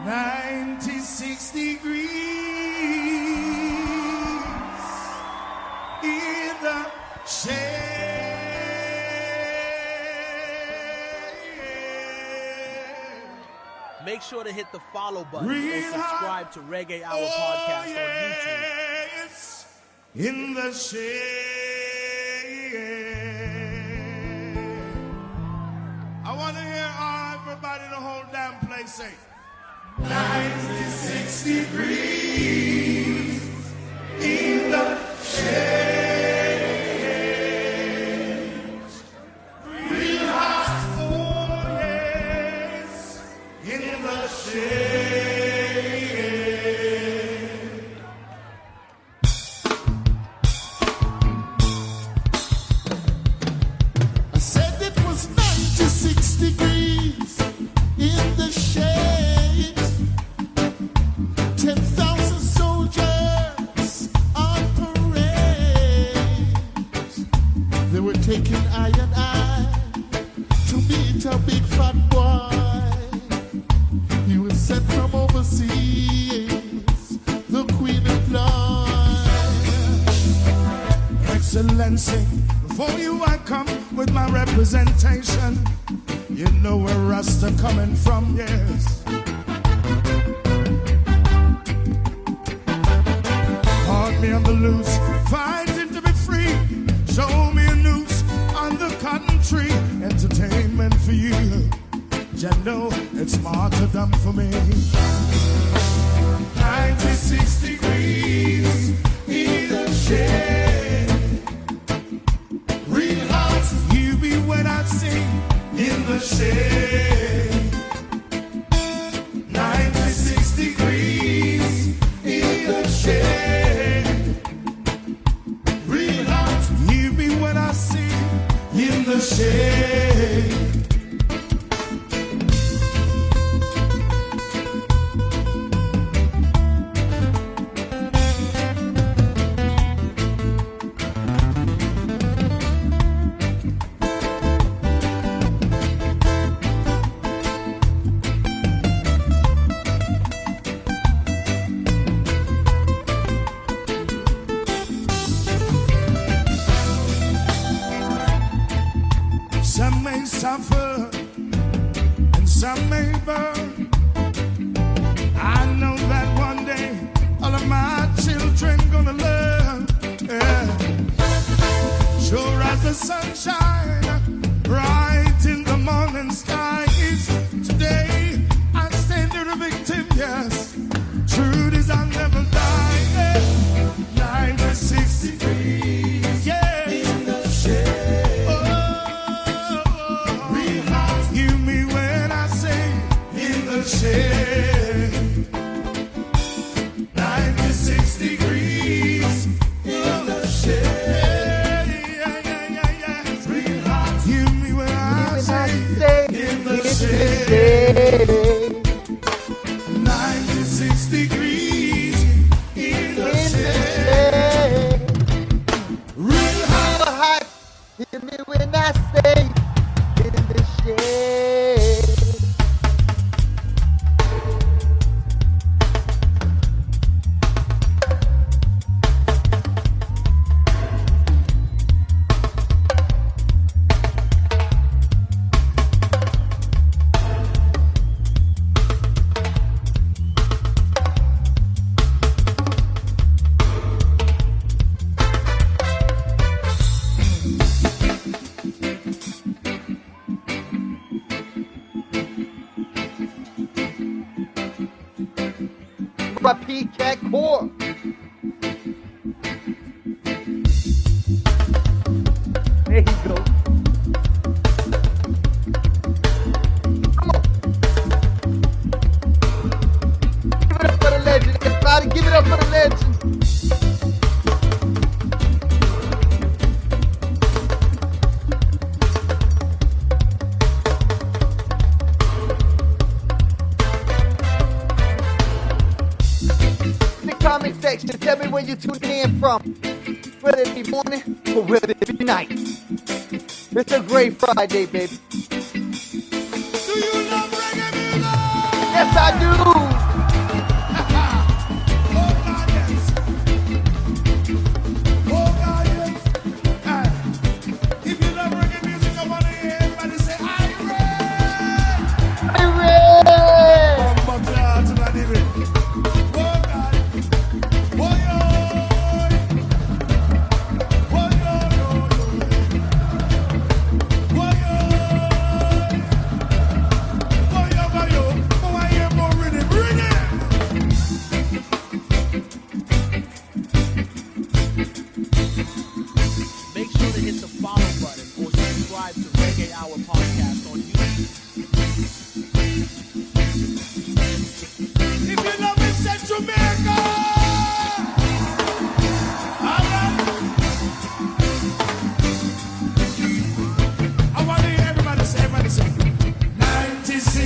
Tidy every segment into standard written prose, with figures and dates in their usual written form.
96 degrees in the shade. Make sure to hit the follow button and subscribe to Reggae Hour Podcast on YouTube. In the shade. I want to hear everybody, the whole damn place say 96 degrees in the shade. Real hot, oh yes, in the shade. I said it was 96 degrees in the shade. 10,000 soldiers on parade. They were taking eye and eye to meet a big fat boy. He was sent from overseas, the Queen employed. Excellency, before you I come with my representation. You know where Rasta coming from, yes. Caught me on the loose, fighting to be free. Show me a noose on the cotton tree. Entertainment for you. You know it's martyrdom for me. 96 degrees in the shade. Real hot, you be when I sing in the shade. 96 degrees in the shade. Real hot, you be when I sing in the shade. Some may suffer and some may burn. I know that one day all of my children gonna learn. Yeah. Sure as the sunshine, bright in the morning sky is today. I stand there a victim, yes. Truth is I'll never die. Yeah. 96 degrees, yeah. In the shade. Shade. 96 degrees in the shade. It's real hot. Hear me when I say in the shade. 96 degrees in the shade. Real hot. Hear me when I say in the shade. Cat core. There you go. Come on. Give it up for the legend. Everybody, give it up for the legend. Comment section, tell me where you're tuning in from, whether it be morning or whether it be night. It's a great Friday, baby. Do you love reggae music? Yes, I do.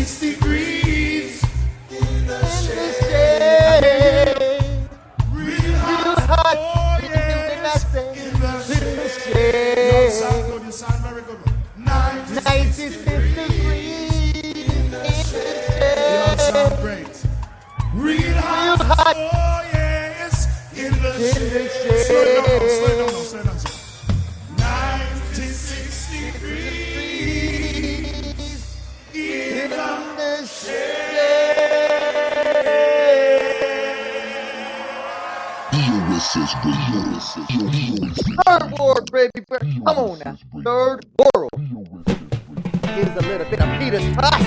96 degrees in the shade. Real hot. Oh, yes. In the shade. You sound good. You sound very good. 96 degrees in the shade. You sound great. Real hot. Oh, yes. In the shade. Slow down. 96 degrees in the shade. Third world, baby. Come on now. Third world. Here's a little bit of Peter's touch.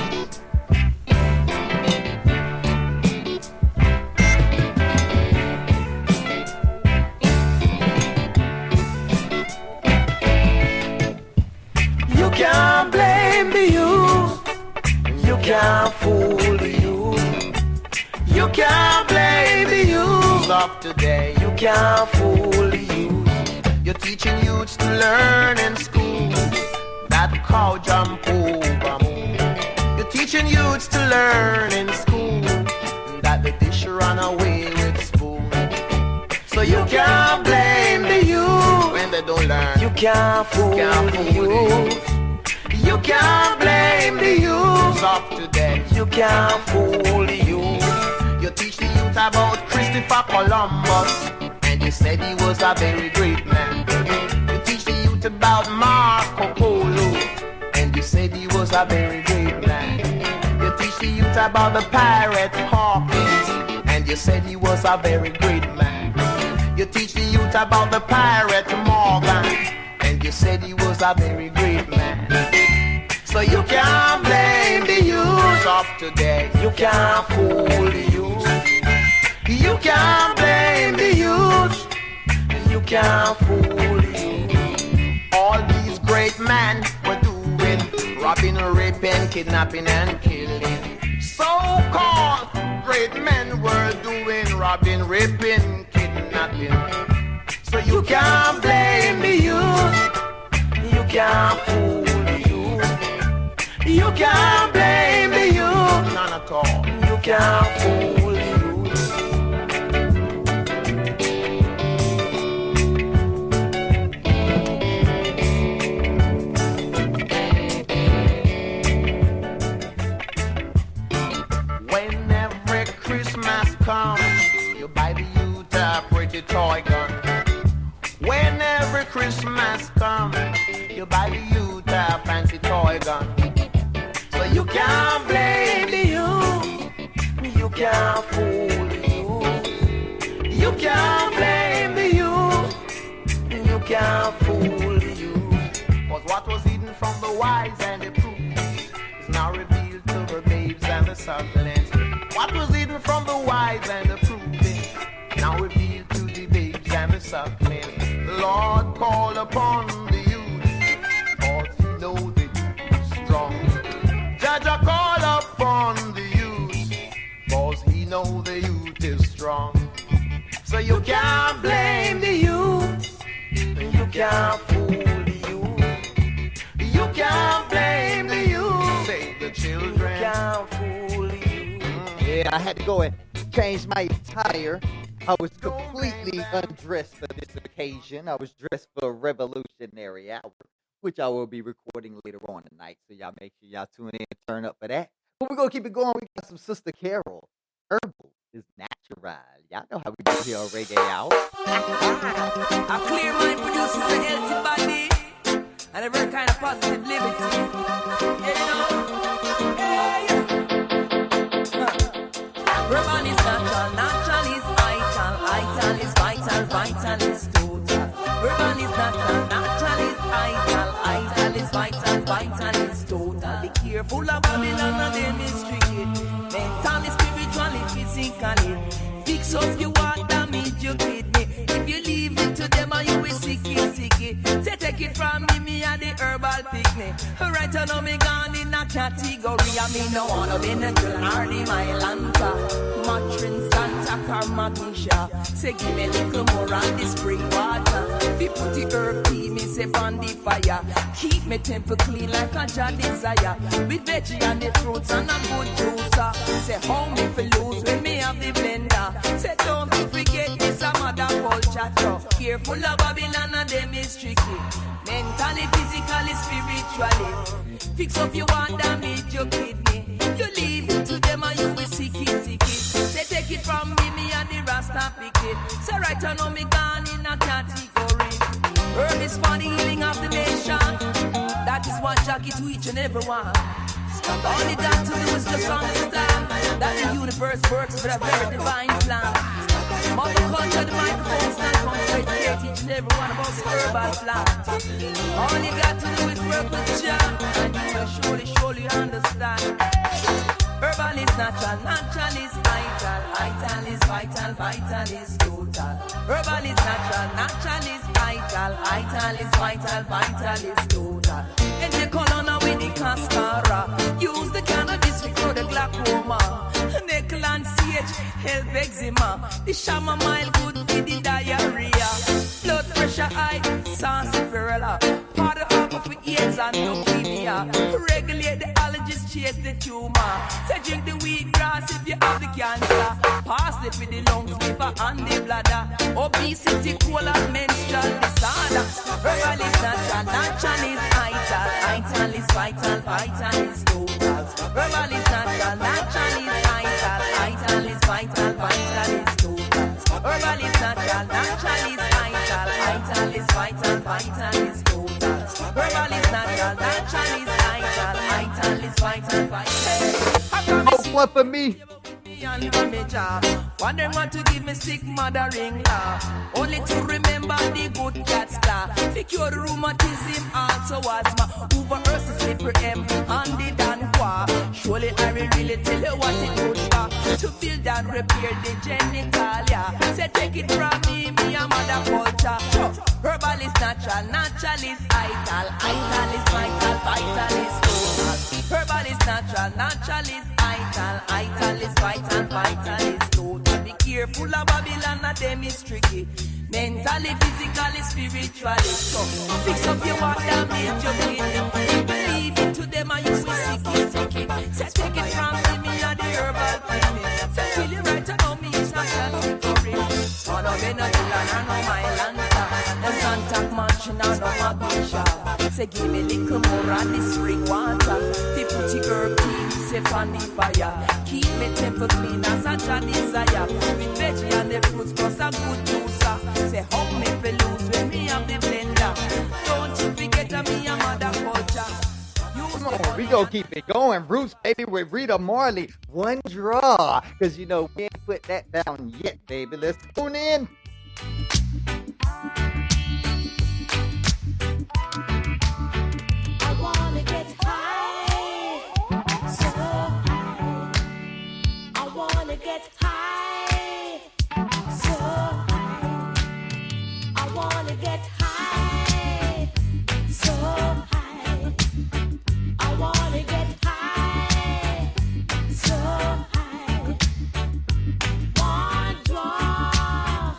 You can't blame the youth. You can't fool the youth. You can't blame the youth of today. You can't fool the youth. You're teaching youths to learn in school that cow jump over moon. You're teaching youths to learn in school that the dish run away with spoon. So you can't blame the youth when they don't learn. You can't fool the youth. You can't blame the youth of today. You can't fool the youth. You teach the youth about Christopher Columbus, and you said he was a very great man. You teach the youth about Marco Polo, and you said he was a very great man. You teach the youth about the pirate Hawkins, and you said he was a very great man. You teach the youth about the pirate Morgan, and you said he was a very great man. So you can't blame the youth of today. You can't fool the youth. You can't blame the youth. You can't fool the youth. All these great men were doing robbing, raping, kidnapping and killing. So-called great men were doing robbing, raping, kidnapping. So you can't blame the youth. You can't fool the youth. You can't blame the youth. None at all. You can't fool the youth. When every Christmas comes, you buy the youth a pretty toy gun. When every Christmas comes, you buy the youth a fancy toy gun. So you can't blame the youth. You can't fool the youth. You can't blame the youth. You can't fool the youth. Cause what was hidden from the wise and the prudent is now revealed to the babes and the succulents. What was hidden from the wise and the prudent now revealed to the babes and the succulents. The Lord called upon the youth, cause he know the youth strong. Jaja call upon the youth, cause he know the youth is strong. So you can't blame the youth. You can't fool the youth. You can't blame the youth. Save the children. You can't fool the youth. Yeah, I had to go and change my attire. I was completely undressed for this occasion. I was dressed for a revolutionary hour, which I will be recording later on tonight. So y'all make sure y'all tune in and turn up for that. But we're going to keep it going. We got some Sister Carol. Herbal is natural. Y'all know how we do here on Reggae Hour. A clear mind produces a healthy body and a very kind of positive living. Yeah, you know. Hey. Urban is natural, natural is vital, vital is vital, vital is total. Urban is natural, natural is vital, vital is vital, vital is total. Be careful of Babylon and them is tricky. Mentally, spiritually, physically. Fix up your water, damage your kidney. If you leave it to them, you will sicky. Say take it from me and the herbal picnic. right now me gone in a category. I mean no wanna be the girl or the Mylanta, Matrin, Santa Car, Magnesia. Say give me a little more on the spring water. If you put the herb tea, me say on the fire. Keep me temple clean like a jar desire. With veggie and the fruits and a good juicer. Say how me fi lose when me have the blender. Say don't forget this a mother culture. Careful of Babylon and them is tricky. Mentally, physically, spiritually. Fix up your one damage your kidney. You leave it to them and you will sick it. Say take it from me and the Rasta pick it. Say right now me gone in a category. Herb is for the healing of the nation. That is what Jackie to each and every one. All you got to do is just understand that the universe works for a very divine plan. Mother culture, the microphone stand from to educate each and every one about the herbal plant. All you got to do is work with Jah, and you will surely understand. Herbal is natural, natural is vital, vital is vital, vital is total. Herbal is natural, natural is vital, vital is vital, vital is total. And the colonna with the cascara, use the cannabis to grow the glaucoma. Nickel and CH help eczema. The chamomile good for the diarrhea. Blood pressure high, sarsaparilla. Powder alcohol for AIDS and leukemia. Regulate the allergies, chase the tumor. Say drink the wheatgrass if you have the cancer. Parsley for the lungs, liver and the bladder. Obesity, colon, menstrual disorder. Herbal is natural, natural is vital. Vital is vital, vital is total. Herbal is natural, natural is vital. Vital is vital, vital is total. Herbal is natural, natural is vital. Vital is vital, vital is total. Herbal is natural, natural is vital. Vital is vital, vital. Oh, what for me? One them want to give me sick mother-in-law. Only to remember the good cat's law. Secure rheumatism, also asthma. Over Ursa, slipper M, and the Danqua. Surely I will really tell you what it good for. To build and repair the genitalia. Say take it from me a mother culture. Herbal is natural, natural is vital. Vital is vital, vital is total. Herbal is natural, natural is vital. Vital is vital, vital is total. Be careful of Babylon and them is tricky. Mentally, physically, spiritually. So fix up your water, damage your kingdom. Believe it to them and you will sick it. Say take it from me and the herbal pyramid. Say kill you right and know me it's not category. One of them not Dylan and no Mylanta. No contact mansion and no Magnesia. Say give me little more on the spring water. They put your herb tea, say on the fire. Keep me temple clean as a Jah desire. With veggie and the fruits plus a good juicer. Say how me fi lose when me have the blender. Don't you forget me a mother culture. Come on, we gonna keep it going. Roots, baby, with Rita Marley. One draw. Because, you know, we ain't put that down yet, baby. Let's tune in. I wanna get high, so high. I wanna get high, so high. I wanna get high, so high. I wanna get high, so high. One draw.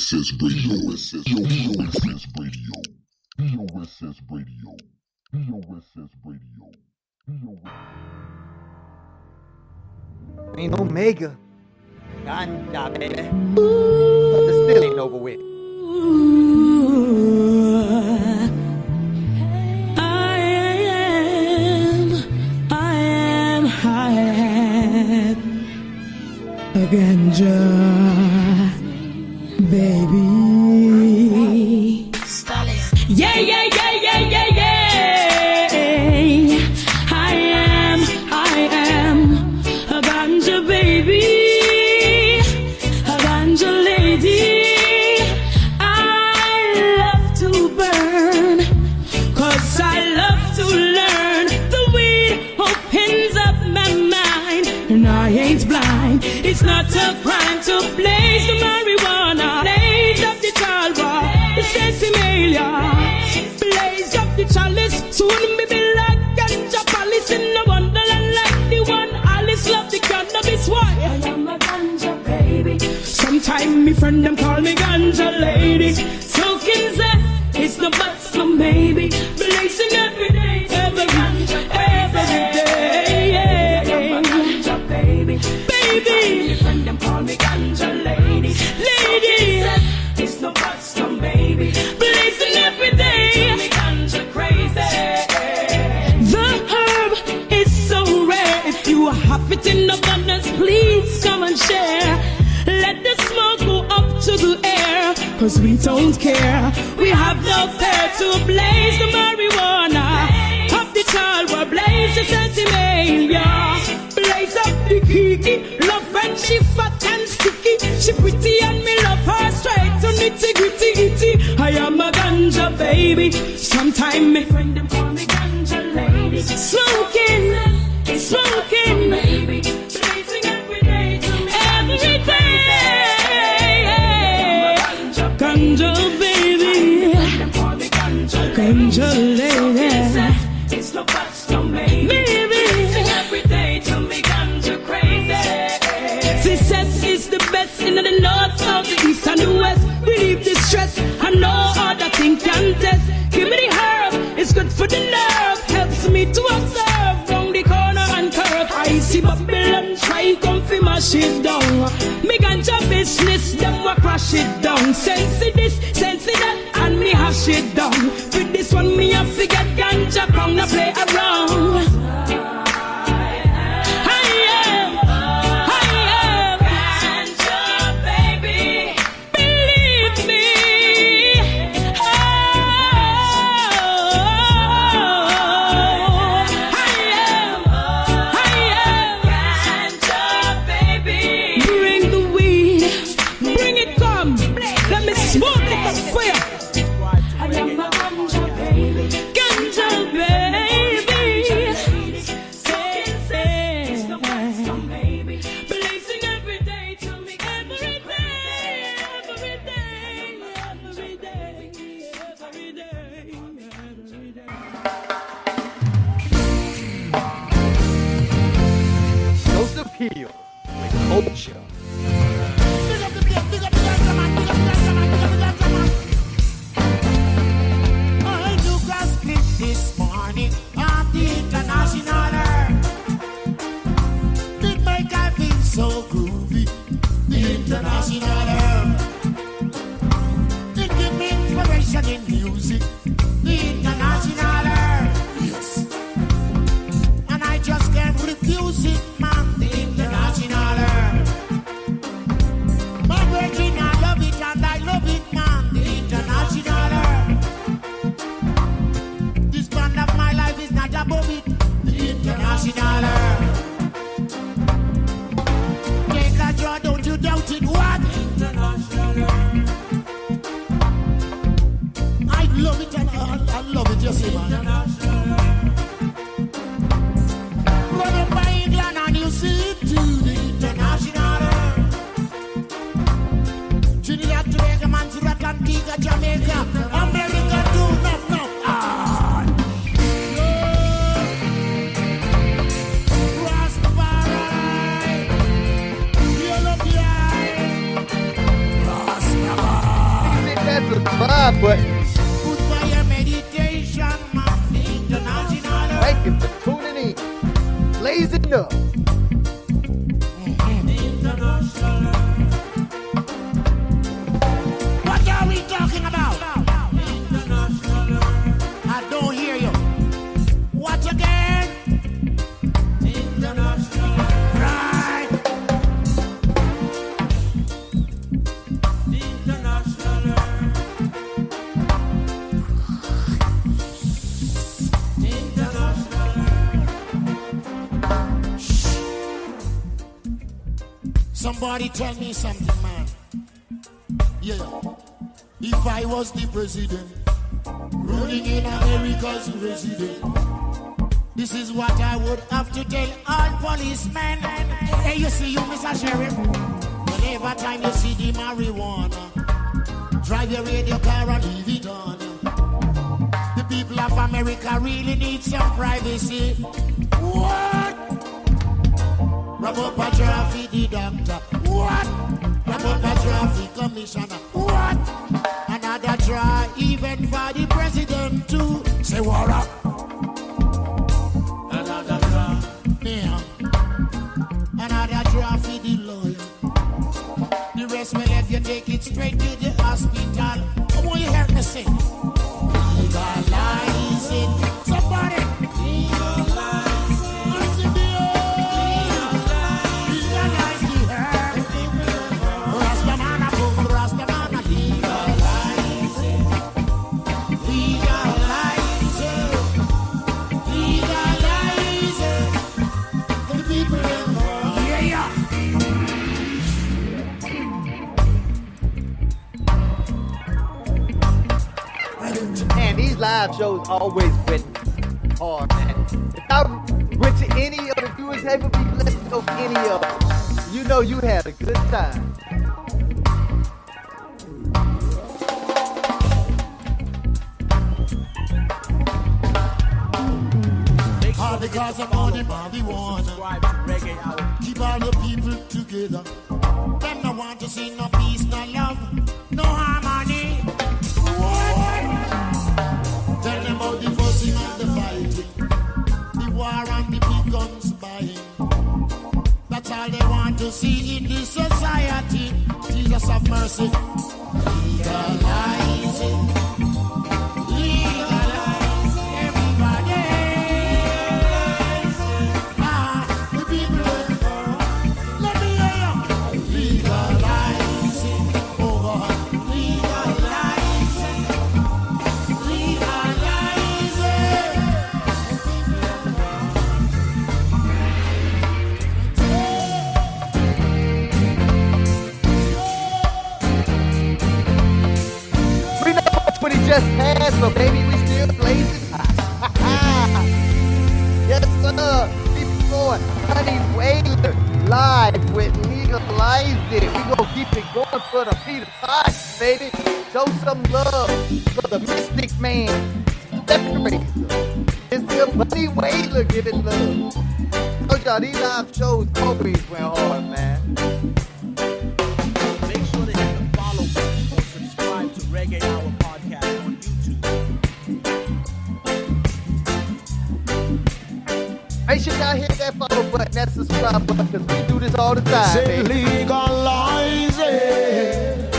BOSS Radio. BOSS Radio. BOSS Radio. BOSS Radio. Ain't Omega. Ganja, baby. But the still ain't over with. I am a ganja baby. Yeah, yeah, yeah, yeah, yeah, yeah. I am a ganja baby, a ganja lady. I love to burn, 'cause I love to learn. The weed opens up my mind, and I ain't blind. It's not a crime to blaze the marijuana, blaze up the chalwa, the sesame, blaze up the chalice. Soon me be like ganja palace in the wonderland, like the one Alice love the cannabis. Why? I am a ganja baby. Sometime me friend them call me ganja lady. Smoking zest, it's no but some maybe. Blazing every day, every day, yeah. I am a ganja baby, baby. Me friend them call me ganja lady, lady. It's no but some baby. Blazing every day, me ganja crazy. The herb is so rare. If you have it in abundance, please come and share. Let the smoke go up to the air, 'cause we don't care. We have no fear to blaze the marijuana. Up the chalwa, blaze the sentimelia. Blaze up the kiki. Love when she fat and sticky. She pretty and me love her straight to nitty gritty gritty. I am a ganja baby. Sometime me friend them call me ganja lady. Smoking, smoking, baby. Blazing every day to me. Every day. Ganja baby, ganja lady. It's no bust on me, baby. Every day to me ganja crazy. Success is the best in the north, south, the east and the west. Relieve the stress, and no other thing can test. Give me the herb, it's good for the nerve. Helps me to observe round the corner and curve. I see Babylon try Koffee mash it down. Me ganja business, them wa crash it down. Sense this, sense that, and me hash it down. With this one, me a forget ganja come to play around. I am ganja baby. Believe me. Oh, I am ganja baby. Bring the weed, bring it come. Let me smoke it up for you. I am a ganja baby, ganja baby. Baby, blazing every day to me, every day, every day, every day, every day, every day. Joseph Hill with culture. I took a split this morning on the international air. It make I feel so groovy. The international air. It give me inspiration in music. The international air. Yes. And I just can't refuse it, man. The international air. My virgin, I love it and I love it, man. The international air. This band of my life is not above it. The international air. Take a draw, don't you doubt it. What? International air. I love it and I love it, you see, man. Run up by England and you see it too. The international air. Trinidad, Tobago, Montserrat, Antigua, Jamaica, America too. No. Rastafari, you look here. Rastafari. subscribe button. Good for your meditation, man. International. Thank you for tuning in. Blazing up. What are we talking about? I don't hear you. What again? Right. Somebody tell me something, man. Yeah. If I was the president, ruling in America's resident, this is what I would have to tell all policemen. Hey, you see you, Mr. Sheriff? Whenever time you see the marijuana, drive your radio car and leave it on. The people of America really need some privacy. What? Wrap up a traffic, the doctor. What? Wrap up a traffic commissioner. What? Another try, even for the president too. Say what up? Another try. Yeah. Another try for the lawyer. The rest will let you take it straight to the hospital. Come on, you hear me sing. Legalize it. Somebody. Legalize it. Man, these live shows always went hard, man. If I went to any of the viewing table, people, let's go to any of them. You know you had a good time. All because of all the marijuana. Subscribe to Reggae Hour. Keep all the people together. Them no want to see no peace, no love, no harmony. What? Tell them about the fussing and the fighting, the war and the big guns buying. That's all they want to see in this society. Jesus have mercy. Legalize it. Legalize everybody. The people, let me hear you. Legalize it. Over. Legalize it. Legalize it. We know what he just passed, but baby, we still blazing hot. Yes, sir. Keep it going. Honey Whaler live with Legalize It. We gonna keep it going for the Peter Tosh, baby. Show some love for the Mystic Man. Separator. It's the Honey Whaler giving love. Told y'all these live shows always went hard, man. Make sure to hit the follow button or subscribe to Reggae Hour Podcast on YouTube. Make sure y'all hit that follow button, that subscribe button, because we do this all the time, Say baby. legalize it.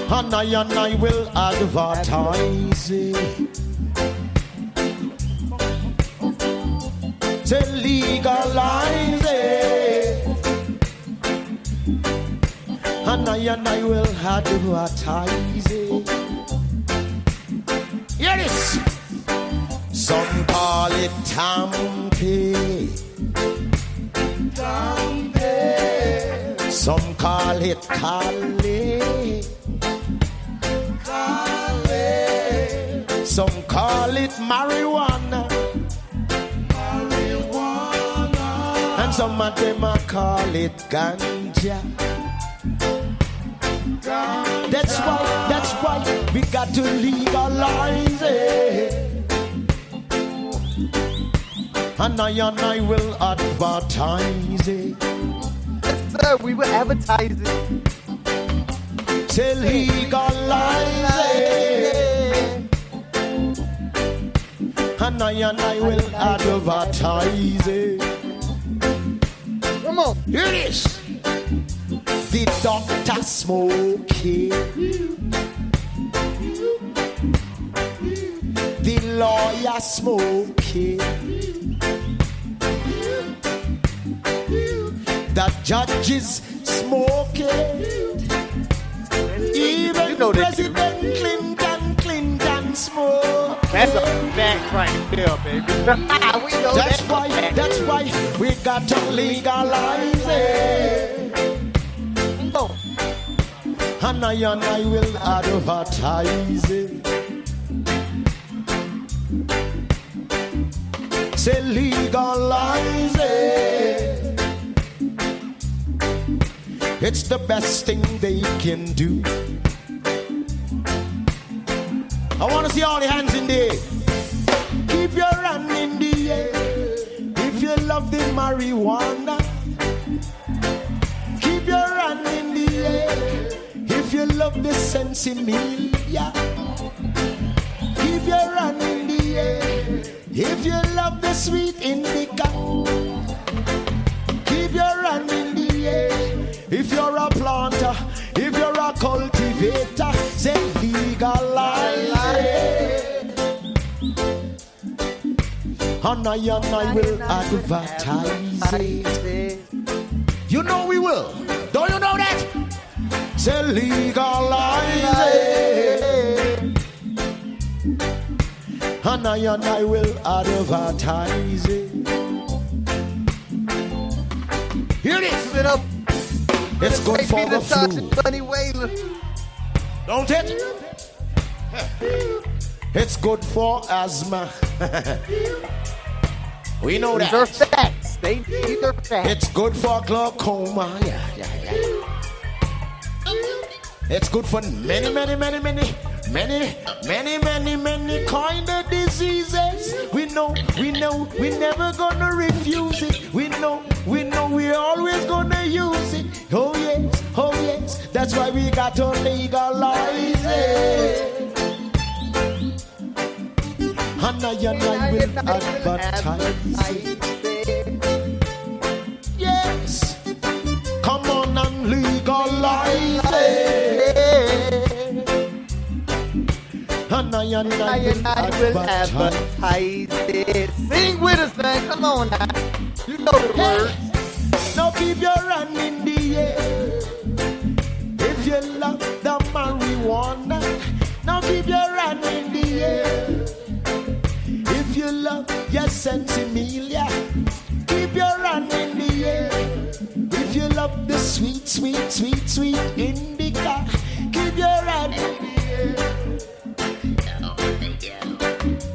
And I will advertise it. Say legalize it. And I will advertise it. Hear this. Some call it Tampe. Some call it Kale. Some call it marijuana. And some of them a call it ganja. That's why we got to legalize it. And I will advertise it. Yes, sir, we will advertise it. Say legalize it. And I will advertise it. Come on. Here it is. The doctor smoking, the lawyer smoking, the judges smoking, even you know President Clinton smoke. That's a fact right there, baby. We know That's why we got to legalize it. And I will advertise it. Say legalize it. It's the best thing they can do. I want to see all the hands in the air. Keep your hand in the air. If you love the marijuana, keep your hand in the air. If you love the sensimilia, keep your hand in the air. If you love the sweet indica, keep your hand in the air. If you're a planter, if you're a cultivator, say legalize it. And I will advertise it. You know we will. Don't you know that? Say legalize it. And I will advertise it. Here it is. Sit up. It's good for the flu. Don't it? It's good for asthma. We know that. These are facts. These are facts. It's good for glaucoma. Yeah. It's good for many kind of diseases. We know, we never gonna refuse it. We know, we're always gonna use it. Oh yes, that's why we got to legalize it. And I will advertise it. Yes, come on and legalize it. And I will advertise it. Sing with us, man. Come on now. You know the words. Now keep your hand in the air. If you love the marijuana, now keep your hand in the air. If you love your sensimilia, keep your hand in the air. If you love the sweet indica, keep your hand in the air.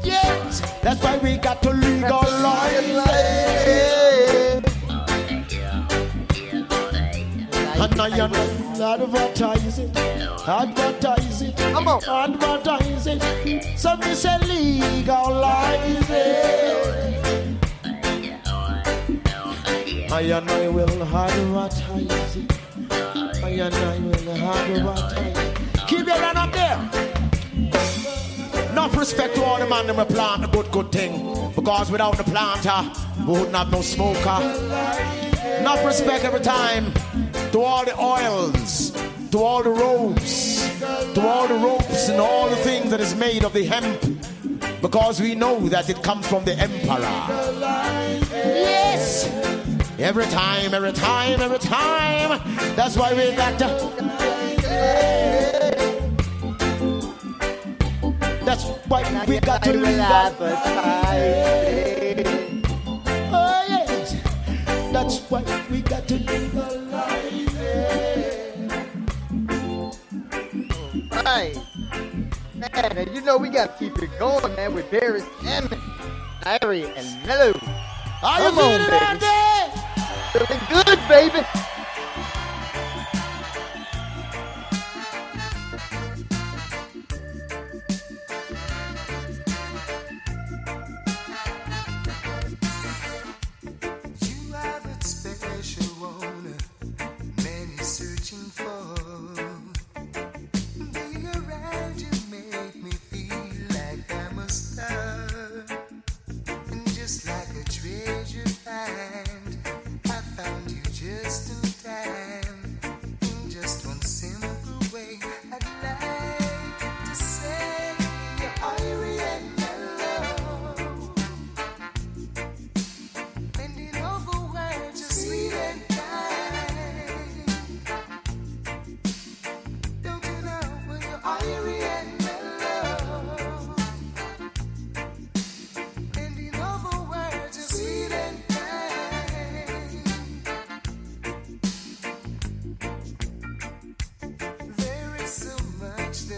Yes, that's why we got to legalize it. And I advertise it. Come on, advertise it. So we say legalize it. I will advertise it. I will advertise it. Keep your hand up there. Enough respect to all the man that will plant a good thing. Because without the planter, we wouldn't have no smoker. Enough respect every time to all the oils, to all the ropes, and all the things that is made of the hemp. Because we know that it comes from the emperor. Yes! Every time. That's why we got to. That's why we got to advertise it. Oh yes, that's why we got to legalize it. Right, man. And you know we got to keep it going, man. With Barris, and Larry, and Mello. Are you feeling it out there? Feeling good, baby.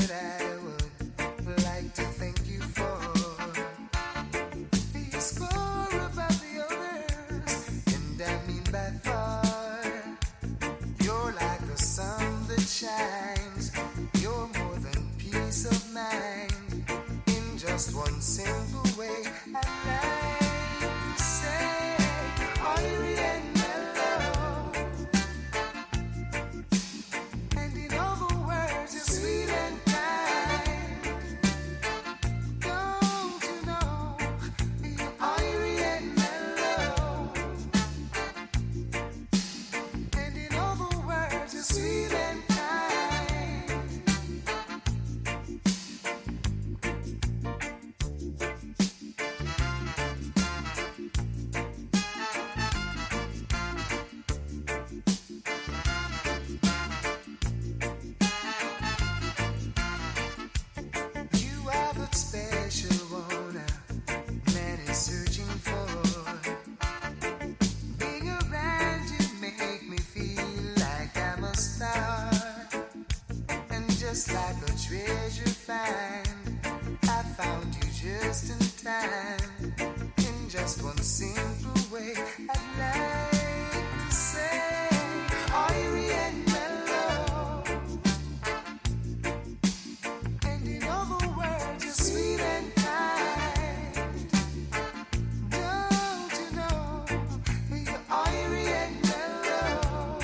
that I would like to thank you for. You score above the others, and I mean by far. You're like the sun that shines. You're more than peace of mind. In just one simple way, I'd like to say, Irie and mellow. And in all the words, you're sweet and kind. Don't you know, you're Irie and mellow. And in all the words, you're sweet and kind. You are the special one man is searching for. Being around you make me feel like I'm a star. And just like a treasure find, I found you just in time. In just one simple way, I'd like to say, Irie and mellow. And in all the words, you're sweet and kind. Don't you know, you're Irie and mellow.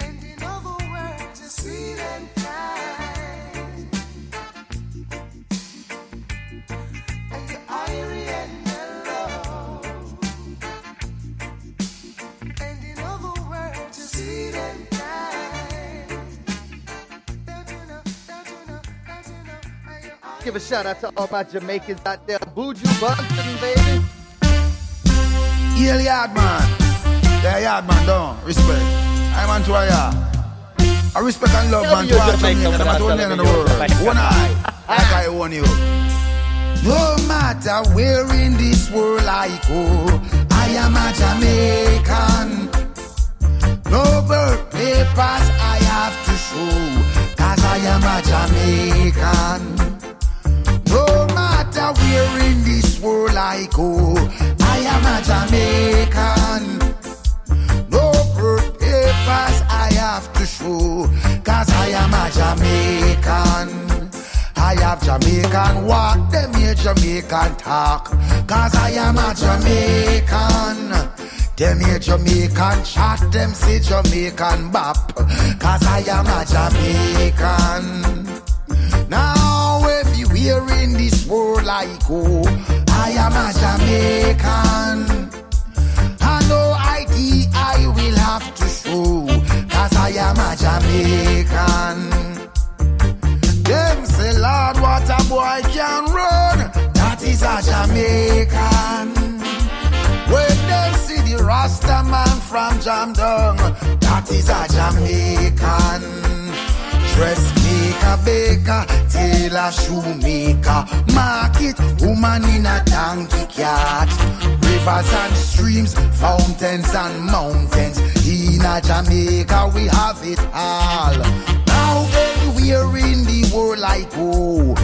And in all the words, you're sweet and kind. And you're Irie and mellow. And in all the words, you're sweet and kind. Don't you know, don't you know, don't you know, you're Irie. Give a shout out to all my Jamaicans out there. Buju Bunton, baby. Yeah, yard man. Yeah, yard man, don't respect. I want to I respect and love Tell man me to you're all Jamaican Jamaican. I'm without a telling man in me the you're world. Jamaican. One eye, like I own you. No matter where in this world I go, I am a Jamaican. No birth papers I have to show, 'cause I am a Jamaican. No matter where in this world I go, I am a Jamaican. No birth papers I have to show, 'cause I am a Jamaican. I have Jamaican walk, them here Jamaican talk, 'cause I am a Jamaican. Them here Jamaican chat, them say Jamaican bop, 'cause I am a Jamaican. Now everywhere in this world I go, I am a Jamaican. And no ID I will have to show, 'cause I am a Jamaican. Them say, Lord, what a boy can run, that is a Jamaican. When them see the Rasta man from Jamdong, that is a Jamaican. Dressmaker, baker, tailor, shoemaker, market, woman in a donkey cart. Rivers and streams, fountains and mountains. In a Jamaica we have it all. Now anywhere in the world I go,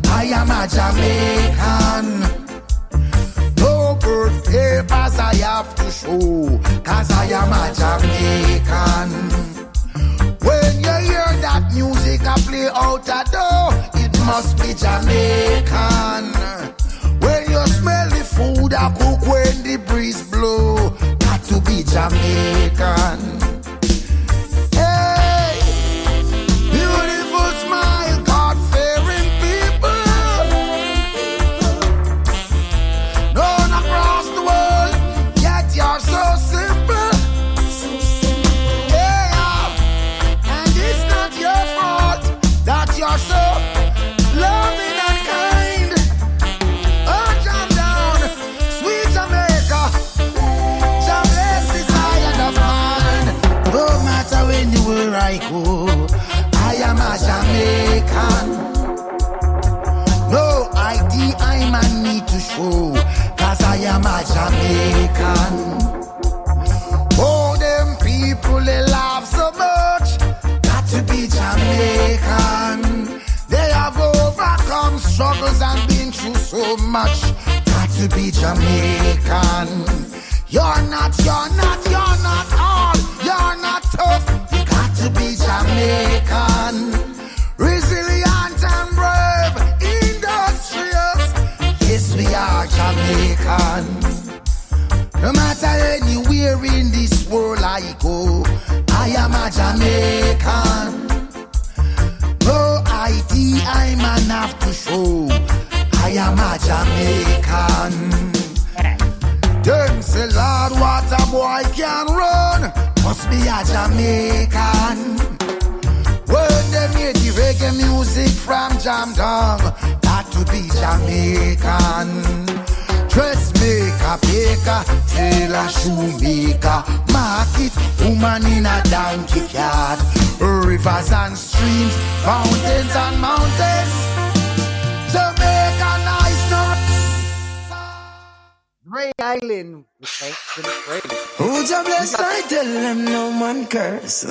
I am a Jamaican. No birth papers I have to show, 'cause I am a Jamaican. When you hear that music I play out a door, it must be Jamaican. When you smell the food I cook when the breeze blow, got to be Jamaican. Hey, beautiful smile, God-fearing people, known across the world, yet you're so simple. Yeah, and it's not your fault that you're so loving and kind. Oh, jam down, sweet Jamaica, jam bless this island of mine. so much. Got to be Jamaican. You're not all. You're not tough. You got to be Jamaican. Resilient and brave, industrious. Yes, we are Jamaican. No matter anywhere in this world I go, I am a Jamaican. No ID I man have to show, I am a Jamaican. Them say, Lord, what a boy can run, must be a Jamaican. When they made the reggae music from Jam Dong, that to be Jamaican. Dressmaker, baker, tailor, shoemaker, market, woman in a donkey cart. Rivers and streams, fountains and mountains. Jamaica nice, no. Ray Island, thanks and praise. Who's a bless? I tell them no man curse.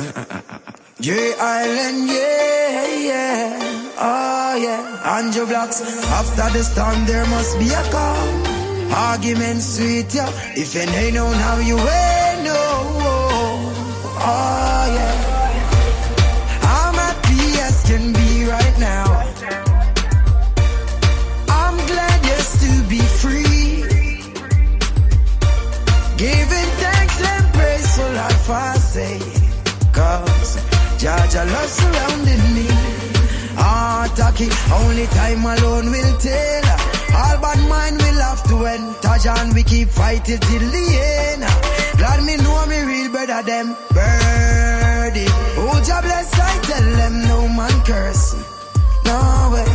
J Island, yeah. Oh yeah. And your blocks, after the storm there must be a calm. Argument sweet, yeah. If you ain't know how you ain't know. Oh yeah. I'm happy as can be right now. I'm glad just to be free. Giving thanks and praise for life I say. Cause Jaja love surrounding me. Taki, only time alone will tell. All bad mind will have to end. Tajan, we keep fighting till the end. Glad me know me real better than birdie. Oh, Jah bless, I tell them no man curse. No way.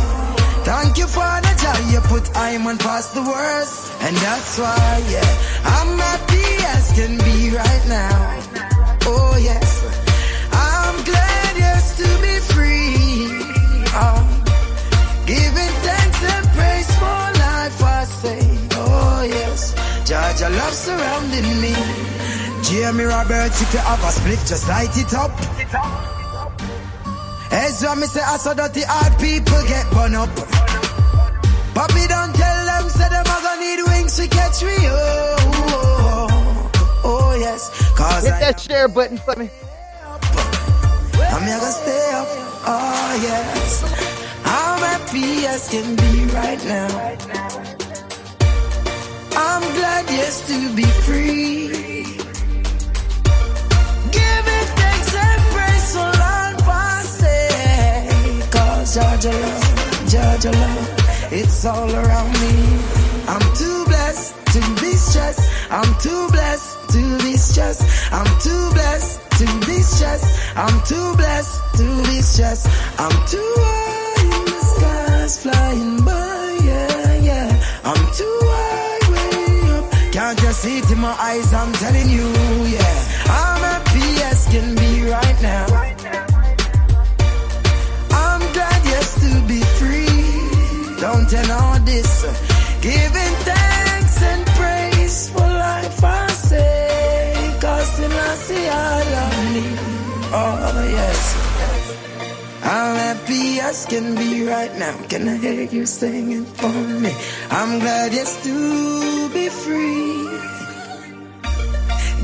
Thank you for the joy you put I'm on past the worst. And that's why, yeah, I'm happy as can be right now. Oh, yes. I'm glad yes to be free. Giving thanks and praise for life, I say. Oh, yes. Jaja love surrounding me. Jamie Roberts, if you have a split, just light it up. Ezra, me say, I saw dirty hard people get bun up. Papi don't tell them, say them a gonna need wings to catch me. Oh, yes. Cause hit that share button for me. I'm gonna stay up. Oh, yes. I'm happy as can be right now. I'm glad yes to be free. Giving thanks and praise for life I say. Cause Jaja love, it's all around me. I'm too blessed to be stressed. I'm too blessed to be stressed. I'm too blessed to be stressed. I'm too blessed to be stressed. I'm too high in the skies flying by, yeah. I'm too high way up. Can't you see it in my eyes? I'm telling you, yeah. I'm happy as can be right now. I'm glad yes to be free. Don't tell all this. Giving thanks and praise for life I say. Cause in I see all of me. Oh yes. I'm happy as can be right now. Can I hear you singing for me? I'm glad yes to be free.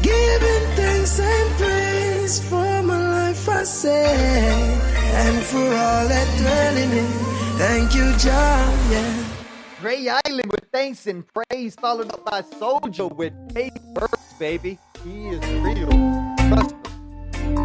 Giving thanks and praise for my life I say. And for all that dwell in it. Thank you, John, yeah. Ray Island with thanks and praise, followed up by Soldier with Faith First, baby. He is real. Trust him.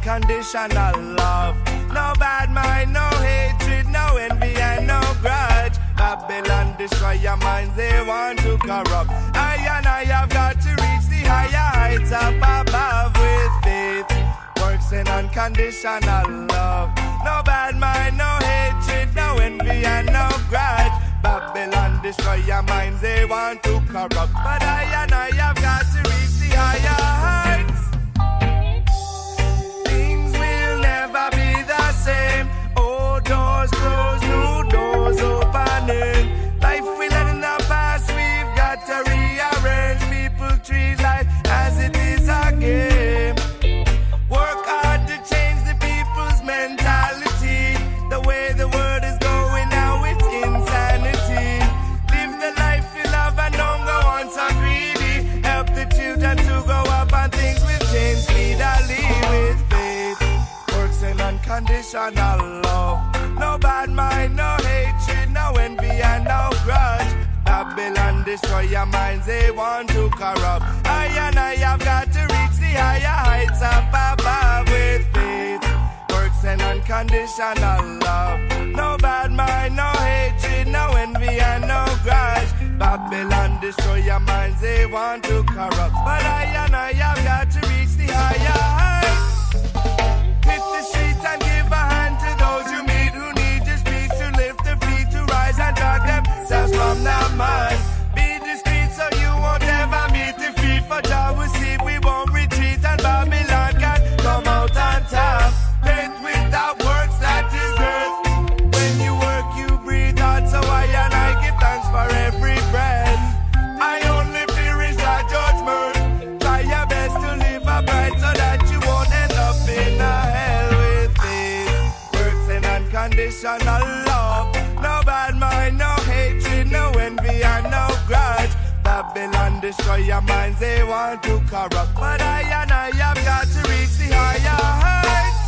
Unconditional love, no bad mind, no hatred, no envy and no grudge. Babylon destroy your minds, they want to corrupt. I have got to reach the higher heights up above with faith. Works in unconditional love, no bad mind, no hatred, no envy and no grudge. Babylon destroy your minds, they want to corrupt. But I have got to reach the higher heights. Things will never be the same. Old doors closed, new doors opening. Life we let in the past, we've got to rearrange. People treat life as it is a game. Work hard to change the people's mentality. The way the world is going now, it's insanity. Live the life you love and don't go on so greedy. Help the children to grow up and things will change speedily with faith. Works in unconditional love. No bad mind, no hatred, no envy and no grudge. Babylon destroy your minds, they want to corrupt. I have got to reach the higher heights up above with faith. Works and unconditional love. No bad mind, no hatred, no envy and no grudge. Babylon destroy your minds, they want to corrupt. But I have got to reach the higher heights. Hit the streets and give a hand to those you meet who need your speech to lift their feet, to rise and drag themselves from the mud. Beat the streets so you won't ever meet defeat. For Jah will see we won't retreat and Babylon can come out on top. Faith without works, that is earth. When you work, you breathe out. So I give thanks for every breath. I only fear is our judgment. Try your best to live upright so that you won't end up in a hell with faith. Works in unconditional love. No bad mind, no hatred, no envy and no grudge. Babylon destroy your minds, they want to corrupt. But I have got to reach the higher heights.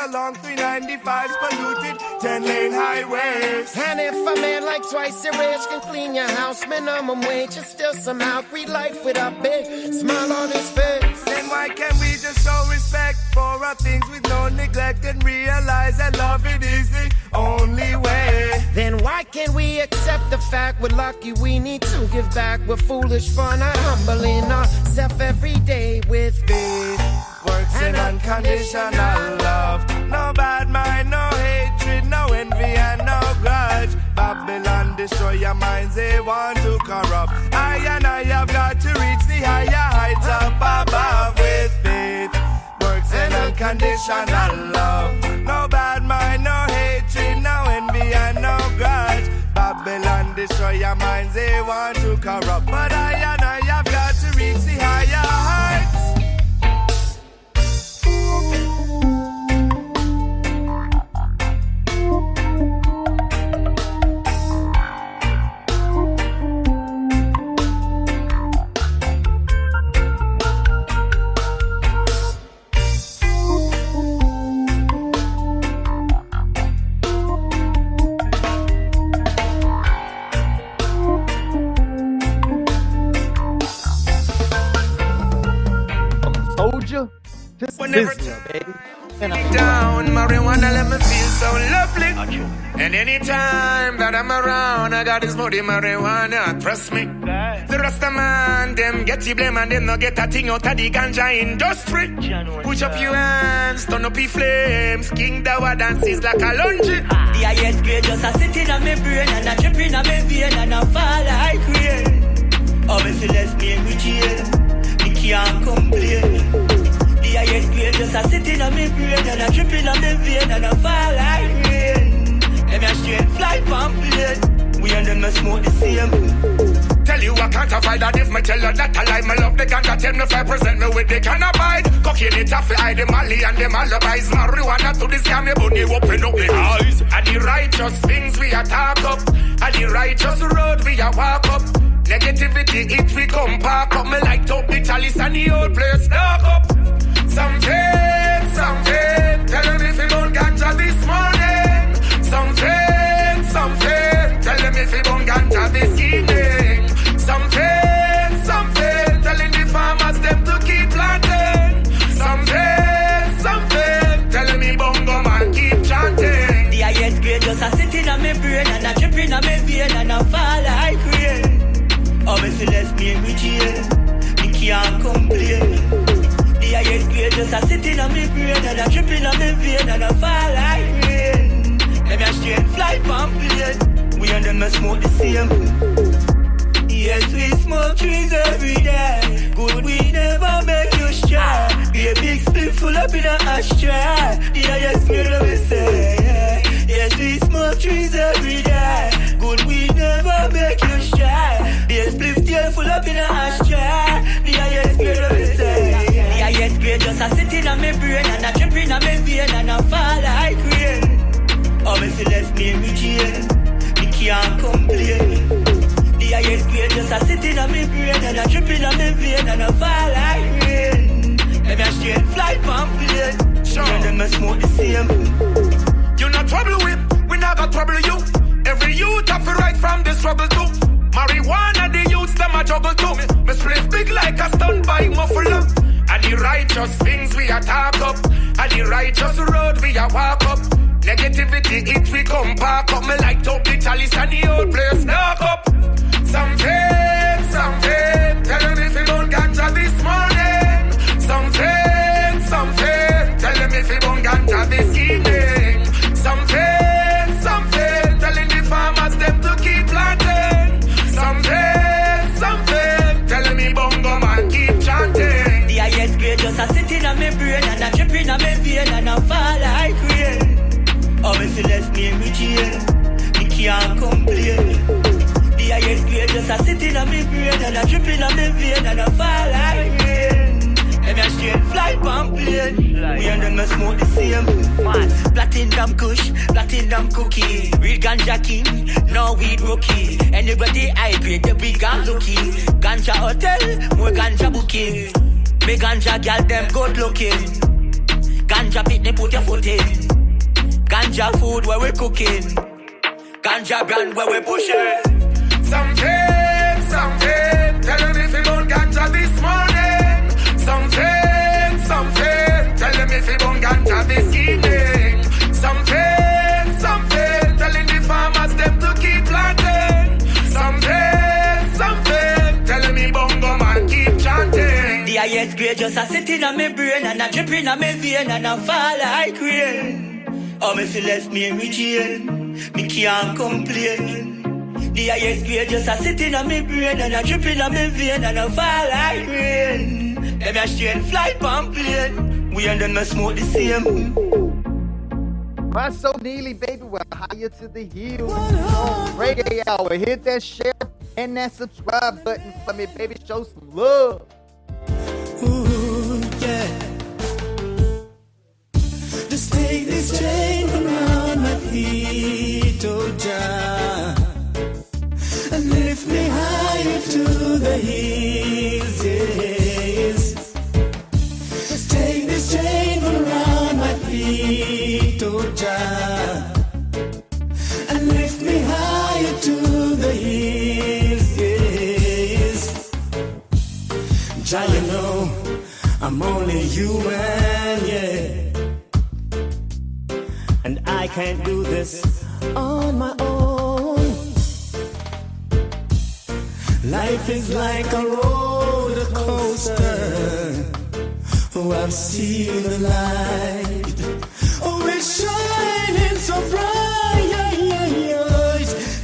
Along 395's polluted 10-lane highways. And if a man like twice your age can clean your house minimum wage, and still somehow greet life with a big smile on his face, then why can't we just show respect for our things with no neglect and realize that love it is the only way? Then why can't we accept the fact we're lucky we need to give back? We're foolish for not humbling ourselves every day with faith. Works in unconditional love. No bad mind, no hatred, no envy and no grudge. Babylon destroy your minds, they want to corrupt. I have got to reach the higher heights up above with faith. Works in unconditional love. No bad mind, no hatred, no envy and no grudge. Babylon destroy your minds, they want to corrupt. But I have got to reach the higher heights. Baby. Down, marijuana let me feel so lovely. And anytime that I'm around, I got this moody marijuana. Trust me, the rest of man, them get you blame and them no get a thing out of the ganja industry. Push up your hands, turn up your flames. King Dawa dances like a lunge. The highest grade just a sitting on my brain and a dripping on my vein and a fall like rain. Obviously let's name with jail. Me can't complain. The highest grade just a sitting on my brain and a dripping on my vein and a fall like rain. Them a straight fly pamphlet. We and them a smoke the same. Tell you I can't avoid that if me tell you that I lie. Me love the ganja, tell me if I present me with the cannabide. Cocaine it off, I the Mali and them alibis. Marijuana to this scam, me bunny open up the eyes. And the righteous things we a talk up. And the righteous road we a walk up. Negativity it we come park up. Me light up the chalice and the old place dark up. Some faith, tell them if you don't ganja this morning. Some faith, dripping on me vein and I fall like rain. Let me a straight flight on plane. We and them a smoke the same. Yes, we smoke trees every day. Good weed never make you shy. Be a big split full up in a ashtray. The highest grade of me say. Yes, we smoke trees every day. Good weed never make you shy. Be a split tail full up in a ashtray. The highest grade of me say. The highest grade just a sitting on my brain and a dripping on my vein and a fall like rain. Oh, me feel left me in jail. Me can't complain. The highest grade just a sitting on me brain and a dripping on me vein and a fall like rain. Let me a straight flight on plane. Sure. And them a smoke the same. You not trouble with, we not got trouble you. Every youth have to right from the struggle too. Marijuana the youths them a juggle too. Me split big like a stunt by muffler. And the righteous things we a talk up. And the righteous road we a walk up. Negativity it we come back up. Me like top the chalice and the old place knock up. Some fame, tell them if you don't ganja this morning. Some fame, tell them if you don't ganja this evening. Some fame, telling the farmers them to keep planting. Some fame, telling me bongo man keep chanting. The highest grade just a sitting on my brain and a dripping on my vein and a fall like rain. Oh, if you left me in jail, me can't complain. The highest grade just a sitting on my brain and a dripping on my vein and a fall like rain. And a straight flight on plane. We and them a smoke the same. Man, platinum kush, platinum cookie. Real ganja king, no weed rookie. Anybody high grade, the big and looky. Ganja hotel, more ganja booking. Me ganja gal, them good looking. Ganja pit, they put your foot in. Ganja food where we cooking. Ganja brand where we pushing. Some fame, tell them if you don't ganja this morning. Some fame, tell them if you don't ganja this evening. Some fame, telling the farmers them to keep planting. Some fame, telling me bongo man keep chanting. The highest grade just a sitting on my brain and a dripping on my vein and a fall like rain. Oh, me feel left me in jail, me can't complain. The highest grade just a sitting on my brain and a dripping on my vein and a fall like rain. Let me a straight flight on plane. We and them a smoke the same. Right, so nearly, baby, we're higher to the hills. Reggae Hour, hit that share and that subscribe button for me, baby. Show some love. Ooh, yeah. Just take this chain around my feet, oh Jah, and lift me higher to the hills, yes. Just take this chain around my feet, oh Jah, and lift me higher to the hills, yes. Jah, you know, I'm only human, yeah. And I can't do this on my own. Life is like a roller coaster. Oh, I've seen the light. Oh, it's shining so bright.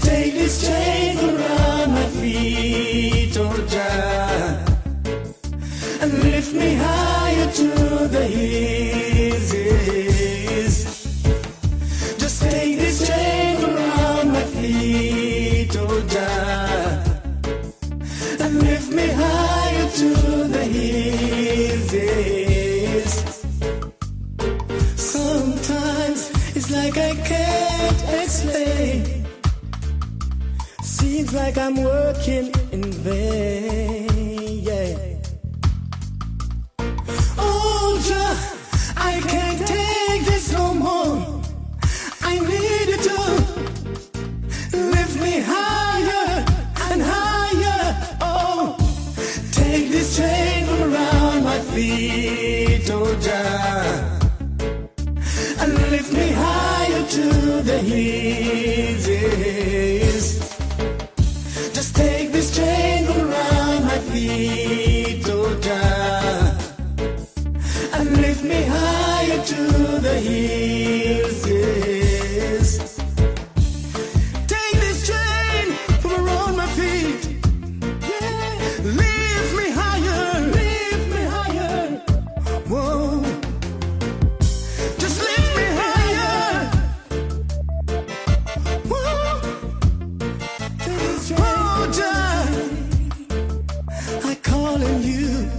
Take this chain around my feet, oh Jah, and lift me higher to the hills. Just take this chain around my feet, oh Jah, and lift me higher to the hills, yes. Sometimes it's like I can't explain. Seems like I'm working in vain, yeah. Oh Jah, I can't take this no more. I need you to lift me higher and higher. Oh, take this chain from around my feet, oh Jah, and lift me higher to the hills, yes. Just take this chain from around my feet, oh Jah, and lift me higher to the hills, yes. Take this train from around my feet, yeah. Lift me higher, whoa. Just lift me higher, whoa. Take this train, oh, Jah, I call on you.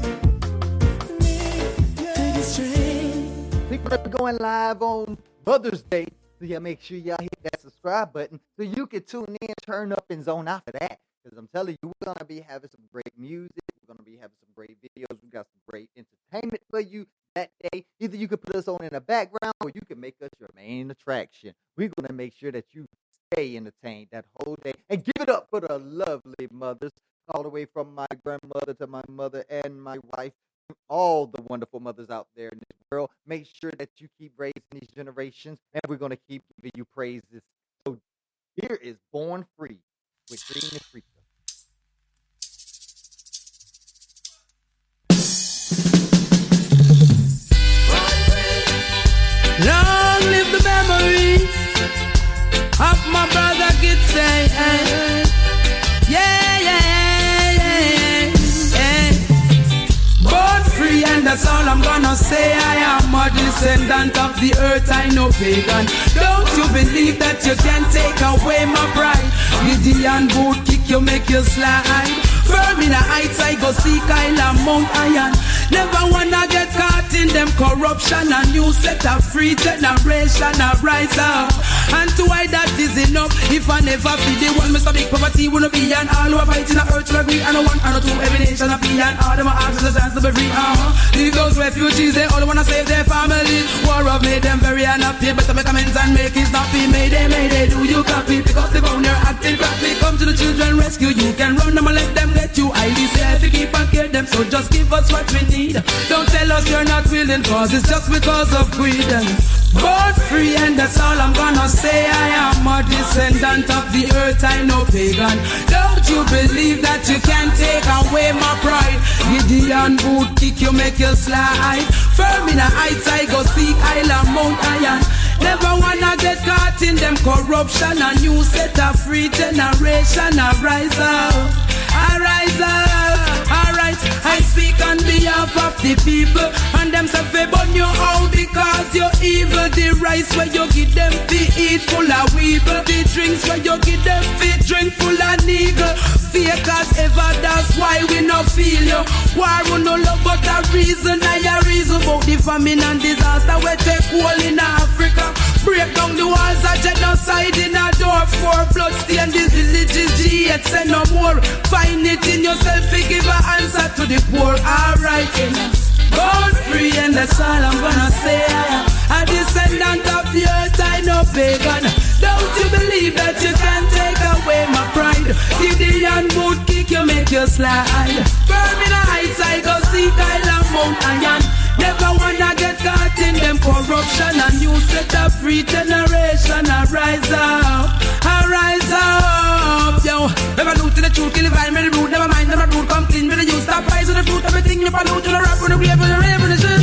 Take this train. We're going live on Mother's Day. So yeah, make sure y'all hit that subscribe button so you can tune in, turn up, and zone out for that. Because I'm telling you, we're going to be having some great music. We're going to be having some great videos. We got some great entertainment for you that day. Either you can put us on in the background or you can make us your main attraction. We're going to make sure that you stay entertained that whole day. And give it up for the lovely mothers, all the way from my grandmother to my mother and my wife. All the wonderful mothers out there in this world. Make sure that you keep raising these generations, and we're going to keep giving you praises. So here is Born Free with Green and Freaker. Long live the memories of my brother Gitsay. Yeah, yeah, yeah, yeah. Born free, and that's all I'm gonna say. I am a descendant of the earth, I know pagan. Don't you believe that you can take away my pride? Gideon boot kick you, make you slide. Firm in the heights, I go seek Island Mount Iron. Never wanna get caught in them corruption. A new set of free generation a rise up. And to why that is enough. If I never feed the one, Mr. Big Poverty will not be. And all who are fighting the earth will agree. And a one and a two, every nation a be. And all them are asking the chance to be free. Leave those refugees, they all wanna save their families. War have made them very unhappy. Better make amends and make it snappy. Mayday, do you copy? Pick up the phone, you're acting crappy. Come to the children rescue. You can run them and let them get you. I say to keep and care them, so just give us what we need. Don't tell us you're not willing, cause it's just because of greed. Born free, and that's all I'm gonna say. I am a descendant of the earth, I know pagan. Don't you believe that you can take away my pride? Gideon boot kick you, make you slide. Firm in the heights, I go seek Island Mount Iron. Never wanna get caught in them corruption. A new set of free generation a rise up. I rise up, alright. I speak on behalf of the people, and them say they burn you out because you're evil. The rice where you give them the eat full of weevil. The drinks where you give them the drink full of nigger. Fakers ever, that's why we no feel you. War we no love but a reason. I a reason about the famine and disaster we take hold in Africa. Break down the walls of genocide in a door. 4 blood stain these villages, G8 say no more. Find it in yourself to give an answer to the poor. Alright, born free, and that's all I'm gonna say. A descendant of the earth, I know pagan. Don't you believe that you can take away my pride? Gideon boot kick you, make you slide. Firm in the heights, I go seek Island Mount Iron. Never wanna get caught in them corruption. A new set of free generation a rise up, yo. Never loot in the truth, kill the vine, the root. Never mind them a root, come clean with the use. Stop price of the fruit, everything you pollute. To the rap, with the grave, with the rave, with the shit.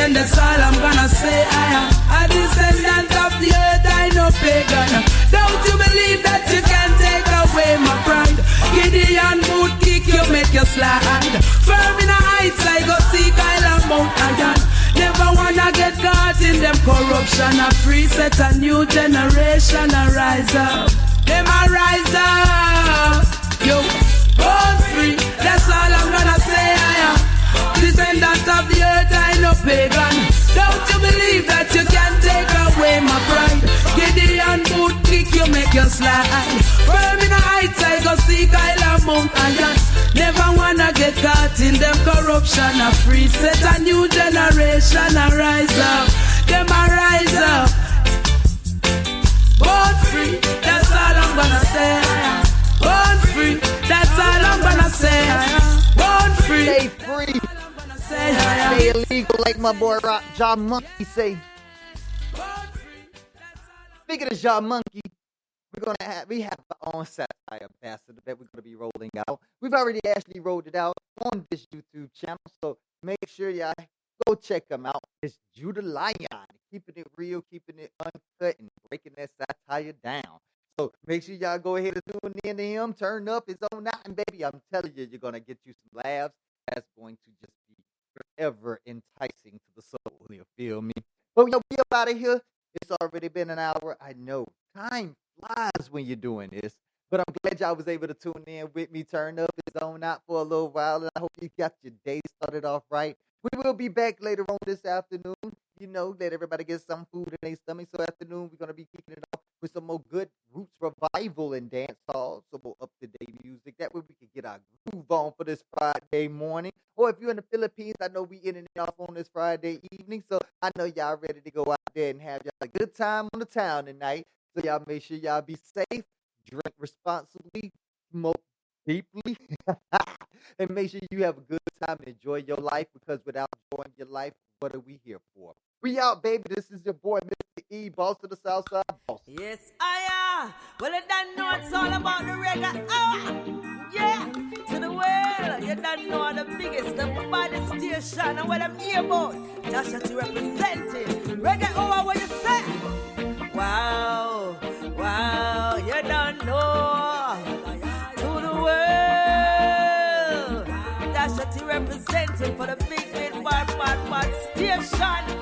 That's all I'm gonna say. I am a descendant of the earth, I know pagan. Don't you believe that you can take away my pride? Gideon boot kick you, make you slide. Firm in the heights, I go seek Island Mount Iron. Never wanna get caught in them corruption. A free set, a new generation a rise up. Them a rise up. Yo, born free, that's all I'm gonna say. I am descendant of the earth, I know pagan. Don't you believe that you can take away my pride? Gideon boot kick you, make you slide. Firm in the heights, I go seek Island Mount Iron. Never wanna get caught in them corruption. A free set, a new generation a rise up. Them a rise up. Born free, that's all I'm gonna say. Born free, that's all I'm gonna say. Born free, stay free. Stay illegal like my boy Rock John Monkey say. Speaking of Jean Monkey, we have our own satire ambassador that we're gonna be rolling out. We've already actually rolled it out on this YouTube channel, so make sure y'all go check him out. It's Judah Lion, keeping it real, keeping it uncut, and breaking that satire down. So make sure y'all go ahead and tune in to him, turn up his own out, and baby, I'm telling you, you're gonna get you some laughs. That's going to just be forever enticing to the soul. You feel me? But yo, we up out of here. It's already been an hour. I know time flies when you're doing this, but I'm glad y'all was able to tune in with me, turn up his own out for a little while, and I hope you got your day started off right. We will be back later on this afternoon. You know, let everybody get some food in their stomach. So afternoon, we're going to be kicking it off with some more good roots revival and dancehall, some more up-to-date music. That way we can get our groove on for this Friday morning. Or if you're in the Philippines, I know we in and off on this Friday evening. So I know y'all ready to go out there and have y'all a good time on the town tonight. So y'all make sure y'all be safe, drink responsibly, smoke deeply, and make sure you have a good time and enjoy your life, because without enjoying your life, what are we here for? We out, baby. This is your boy, Mr. E, boss of the Southside boss. Yes, I am. Well, you don't know it's all about the reggae hour. Yeah, to the world. You don't know the biggest, the baddest station, and what I'm here about. Joshua to represent it. Reggae hour, what you say? Wow, wow, you don't know. To the world. Joshua to represent it for the big, bad station.